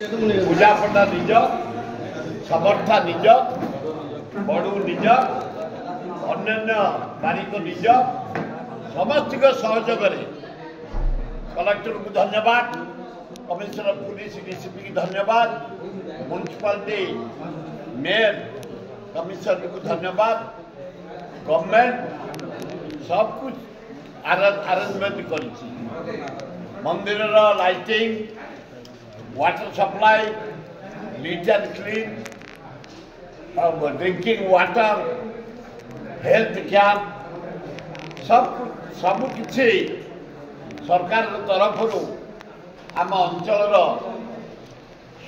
पूजा पटा निज समर्था निज बड़ू निज अन्य बारिक निज समस्त सहयोग कलेक्टर को धन्यवाद, कमिश्नर पुलिस डीसीपी की धन्यवाद, म्युनिसिपालिटी मेयर कमिश्नर को धन्यवाद, गवर्नमेंट सब कुछ अरेंजमेंट कर मंदिर lighting, water supply, neat and clean, drinking water, health camp सब किसी सरकार तरफ आम अंचल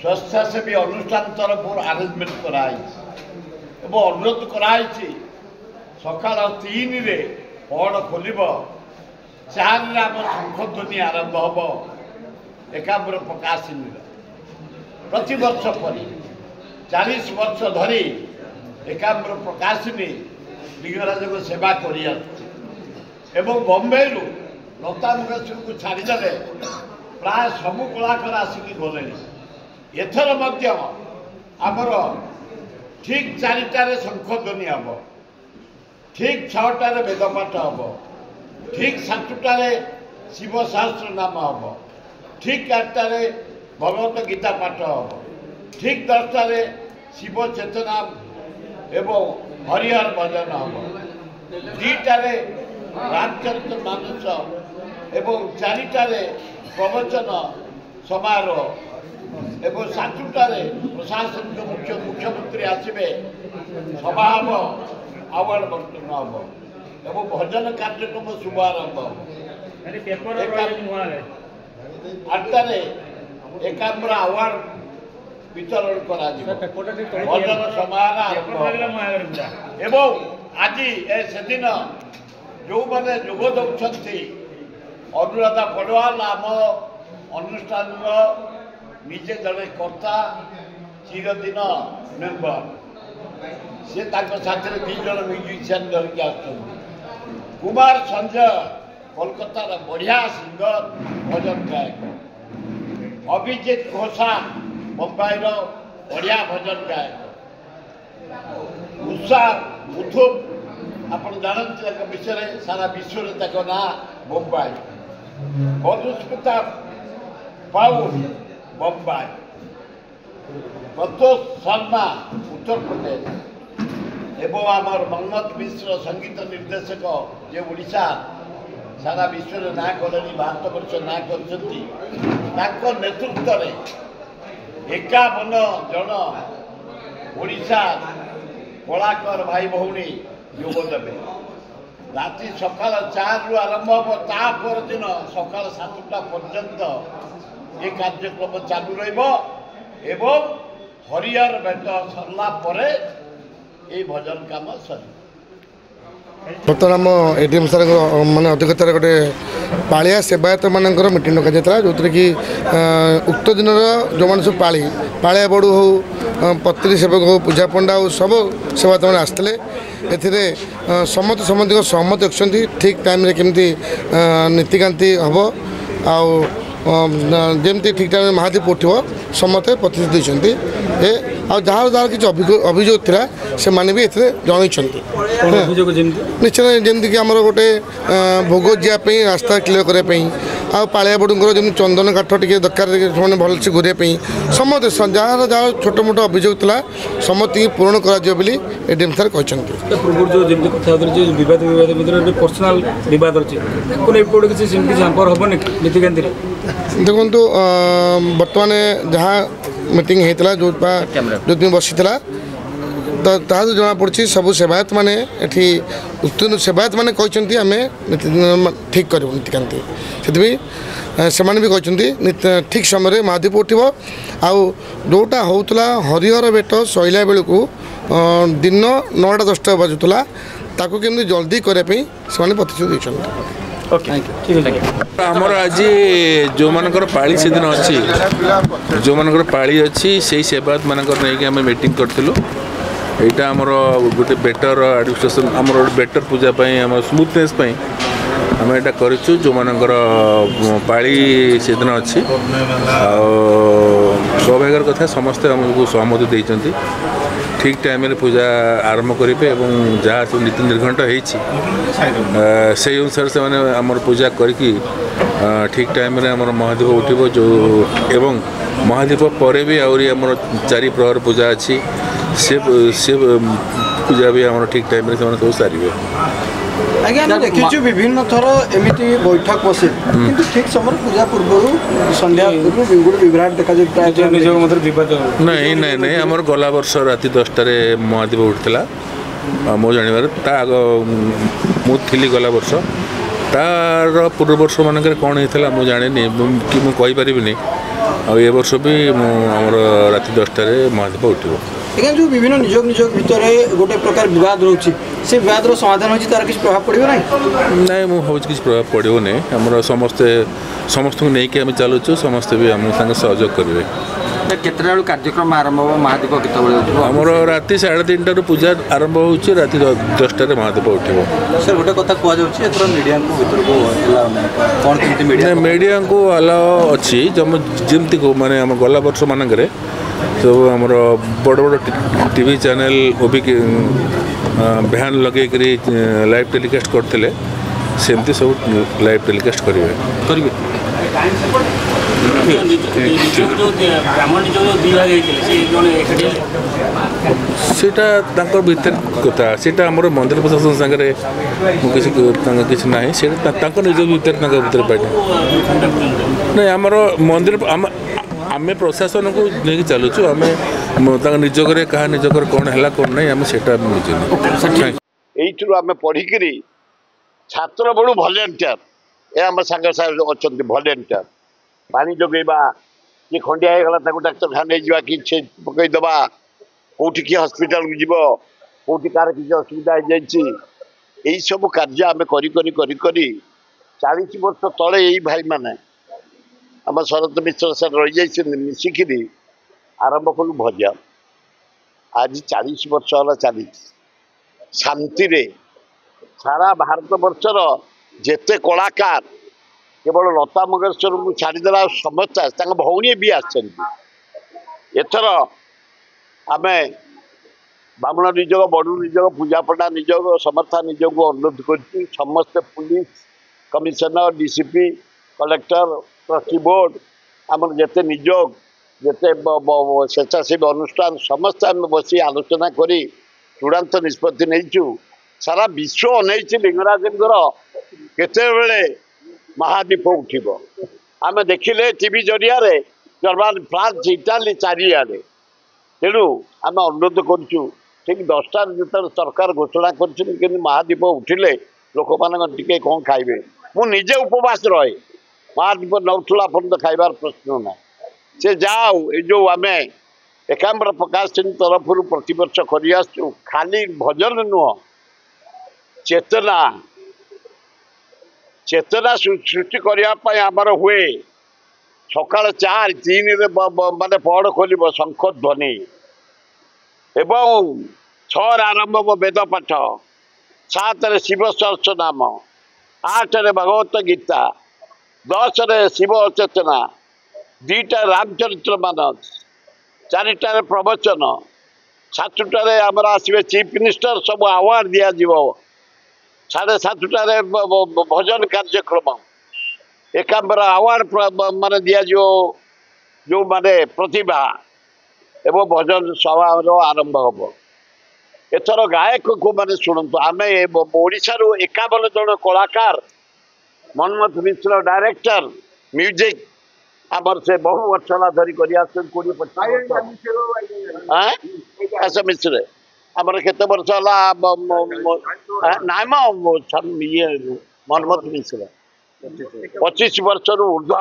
स्वेच्छासेवी अनुष्ठान तरफ अरेंजमेंट कराई अनुरोध कराई सका 3 पहड़ खोल 4 आम शंखध्वनि आरंभ हम एकाम्र प्रकाशिनी प्रति वर्ष पर 40 वर्ष धरी एकाम्र प्रकाशिनी लिंगराज को सेवा कर बॉम्बे लता मंगेशकर को छाड़ीदे प्राय सबू कलाकार आसिक गले। एथर आमर ठीक 4टार शंखध्वनि हम, ठीक 6टार वेदपाठ हम, ठीक 7टार शिव सहस्र नाम हम, ठीक 8टार भगवत गीता पाठ हम, ठीक 10टार शिव चेतना एवं हरिहर भजन हम, 2टार रामचरित्र मानस एवं 4टार प्रवचन समारोह एवं 7टार प्रशासन मुख्यमंत्री आसवे सभा हम, अवार्ड बंटन हम एवं भजन कार्यक्रम शुभारंभ 8टार एकाम्र अवार्ड वितरण भजन समारोह एवं आज से दिन जो मैंने जोग दौरान अनुराधा पड़वाल आम अनुष्ठान निजे जड़े कर्ता चिरदिन मेम्बर से साथ 2 जन म्यूजिशियन धरिक कुमार संजय कोलकातार बढ़िया सिंगर भजन गायक, अभिजीत घोषा मुंबईर बढ़िया भजन गायक, उषा मुथुप आप जानते विषय सारा विश्व में ना मुंबई, मधुस्मिता पाउल मुंबई, प्रतोष शर्मा उत्तर प्रदेश एवं आमर मन्नत मिश्र संगीत निर्देशक जे ओडिशा सारा विश्व में ना कले भारत वर्ष ना कर नेतृत्व में 51 जन ओडिशा कलाकार भाई भौणी योगदेवे। राति सकाल 4 आरंभ हम, तापर दिन सकाल 7टा पर्यंत ये कार्यक्रम चालू एवं हरिहर भेट सरला परे ये भजन काम सर। बर्तमान आम एडीएम सर माने अध्यक्षतार गोटे पालिया सेवायत मानकर मीटिंग रखा जो कि उक्त दिन जो मैंने सब पालिया बड़ू हो पत्री सेवक हो पूजा पंडा हो सब सेवायत मैंने आसते समस्त सहमत रखुच्च ठीक टाइम केमती नीतिकांति हम आमती ठीक टाइम महादीप उठो समस्ते प्रतिश्रुति देते जहाँ जहाँ किसी अभियोग था से माने भी जन निश्चय जमीक आम गोटे भोग जावाई रास्ता क्लीयर करने आ पालिया बड़ूर जमी चंदन काठ टे दरकार भलसे घूरने समस्त जहाँ जहाँ छोट मोट अभियोग था समस्त पूरण कर एडीएम सर कहते देखो बर्तमान जहाँ मीटिंग होता जो दिन बसी तो तार जना पड़ी सब सेवायत मैंने उत्तीर्ण सेवायत मैंने कहते आम ठीक करूँ नीतिकांति से भी कहते ठीक समय महादीप उठो आउटा होता हरिहर भेट सैला बेलू दिन 9टा 10टा बाजुला ताकू केमती जल्दी करने से प्रतिश्रुति देते। आमर आज जो मानकर पाली से दिन अच्छी जो मानकर पाली अच्छी से सेवायत मानकर नहीं आम मीटिंग करूँ यहाँ आमर गोटे बेटर एडमिनिस्ट्रेशन आमर बेटर पूजा आम स्मूथनेस आम यहाँ करूँ जो मानकर पाली से दिन अच्छी सब कथा समस्ते आमको सहमति देइचंती ठीक टाइम रे पूजा आरंभ करेंगे और जहाँ सब नीति निर्घंट से अनुसार से मैंने आमर पूजा करके ठीक टाइम रे आमर महादीप उठिबो जो एवं महादीप पर भी आउरी आमर 4 प्रहर पूजा अच्छी से पूजा भी आमर ठीक टाइम रे सब सारे आज्ञा आम देखी विभिन्न थर एमती बैठक बसे कि ठीक समय पूजा पूर्व संध्या पूर्व गोटे विभ्राट देखा नहीं नहीं नहीं आमर गला वर्ष राति 10टार महादीप उठला मो जानवर ता आग मुझी गला वर्ष तार पूर्व वर्ष मानक कौन होता मुझे जाने कि मुझे कहीपरि ए वर्ष भी आमर राति 10टार महादीप उठो आज्ञा जो विभिन्न निजोग निजोग भितर गोटे प्रकार विवाद रोचे से विवाद समाधान होची तार किसी प्रभाव पड़ो ना नहीं मुझे भाव किसी प्रभाव पड़ो नहीं आमर समस्ते समस्त को लेकिन आम चलुचु समस्ते भी आम सागे सहयोग करेंगे केतटा कार्यक्रम आरंभ हो महादीप केतबेले आमर राति 3:30 पूजा आरंभ हो राति 10टार महादीप उठो सर गोटे कथा कह मीडिया को भीतर को कौन केमती मीडिया को अलाउ अच्छी जमती को माने आम गला वर्ष मानक सब आमर बड़ बड़ टीवी चैनल ओबी भ्यान लगे लाइव टेलीकास्ट करते सेमती सब लाइव टेलीकास्ट करेंगे सेटा भितर कथा सेटा आमर मंदिर प्रशासन सागरे किसी ना निज भीतर बैठे नहीं आमर मंदिर आम प्रशासन को नहीं चलुचु आम निजकर क्या निजकर कौन है कौन नहीं आम से आम पढ़ी छात्र बड़ू भलेंटियर ये आम सांग अच्छा भलेंटियर पानी जोगेबा किए खंडिया होगा डाक्तरखाना जावा कि पकईदबा कौटी किए हस्पिटाल को जीव कौटी कार किसी असुविधा हो जाए सब कार्य आम करी 40 वर्ष तले यही भाई मैंने आम शरद मिश्र सर रही मिसिकी आरंभ कलु भजन आज 40 वर्ष है चली शांति सारा भारत वर्षर जेते कलाकार केवल लता मंगेशकर को छाड़देला समस्त भौणी भी आथर आम बामण निजोग बड़ू निजोग पूजा पंडा निजोग समर्था निजोग को अनुरोध कर समस्ते police commissioner DCP collector trustee board आम जिते निजोग जिते स्वेच्छासेवी अनुष्ठान समस्त आम बस आलोचना कर चूड़ांत निष्पत्ति नहीं सारा विश्व अनई लिंगराजर केते महादीप उठिब आम देखिले टीवी जरिया जर्मान फ्रांस इटाली चारिआडे तेणु आम अनुरोध करुँ ठीक 10टार जो सरकार घोषणा कर महादीप उठिले लोक टे कौन खाइबे मुझे उपवास रहे महादीप नौठला पर्यटन खाइबार प्रश्न ना से जाओ ये जो आम एकाम्र प्रकाश सिंह तरफ प्रतिवर्ष कर खाली भजन नुह चेतना चेतना सृष्टि करने आमर हुए सकाल 4:03 माने पहड़ खोल शंख ध्वनि एवं 6 आरंभ वेद पाठ 7 शिव सहस्र नाम 8 भगवत गीता 10 शिव चेतना 2 रामचरित्र मानस 4 प्रवचन 7 आमर आसवे चीफ मिनिस्टर सब अवार्ड दिज्व 7:30 भजन कार्यक्रम एकाम्बर अवार्ड मान दिज्व जो माने प्रतिभा एवं भजन सभा आरंभ हम एथर गायक को माने शुणु आम ओडार 51 जन कलाकार मनमथ मिश्र डायरेक्टर म्यूजिक आमर से बहु वर्ष धरी कर मिश्र आमर केते वर्ष नाम ये मनमथ मिश्र 25 वर्ष ऊर्ध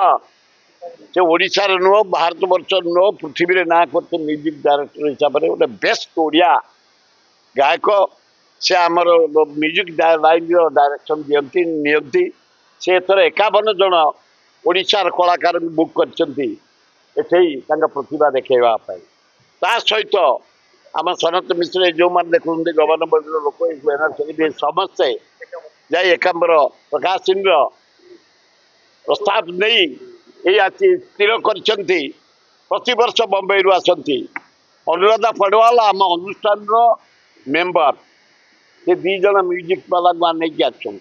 से ओडार नुह भारत वर्ष नुह पृथ्वी ना करते म्यूजिक डायरेक्टर हिसाब से गोटे बेस्ट ओडिया गायक से आमर म्यूजिक लाइन डायरेक्शन दिखती नियंती से एथर 51 जन ओडार कलाकार बुक कर प्रतिभा देखा सहित आम सनत मिश्र जो मैंने देखते गवर्नमेंट लोक समस्ते जाए एकाम्बर प्रकाश सिंह प्रस्ताव नहीं ये स्थिर कर प्रतिवर्ष बम्बई रु आसती अनुराधा पड़वाल आम अनुष्ठान मेंबर से 2 जन म्यूजिक वाला नहीं आसुँच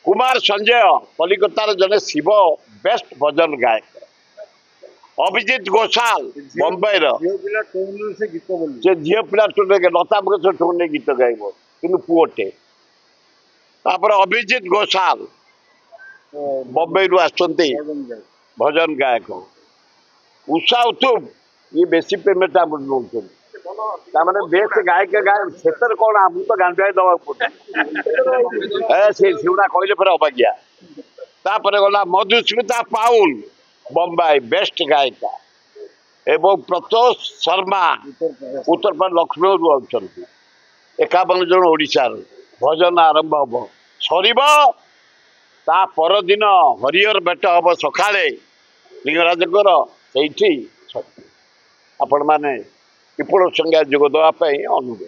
कुमार संजय कलिकतार जने शिव बेस्ट भजन गायक अभिजीत घोषाल बम्बई से झील पिला लता मंगेशकर टोन गीत गाइब कि पुओटे अभिजीत घोषाल बम्बई रु आसुँच भजन गायक उषा उत्तुप ये बेसी पेमेंट आम नौ बेस्ट गायक गायक से कौन आम तो गांजाई दवा से कहले फिर अबाज्ञा गला मधुस्मिता पाउल बम्बई बेस्ट गायिका एवं प्रतोष शर्मा उत्तर प्रदेश लक्ष्मौ अच्छा 51 जन ओडिशा भजन आरंभ हम सर परदिन हरिहर बेट हम सकाଳେ लिंगराजकर से आपण मैंने विपुल संज्ञा जोग देवाई अनुरोध।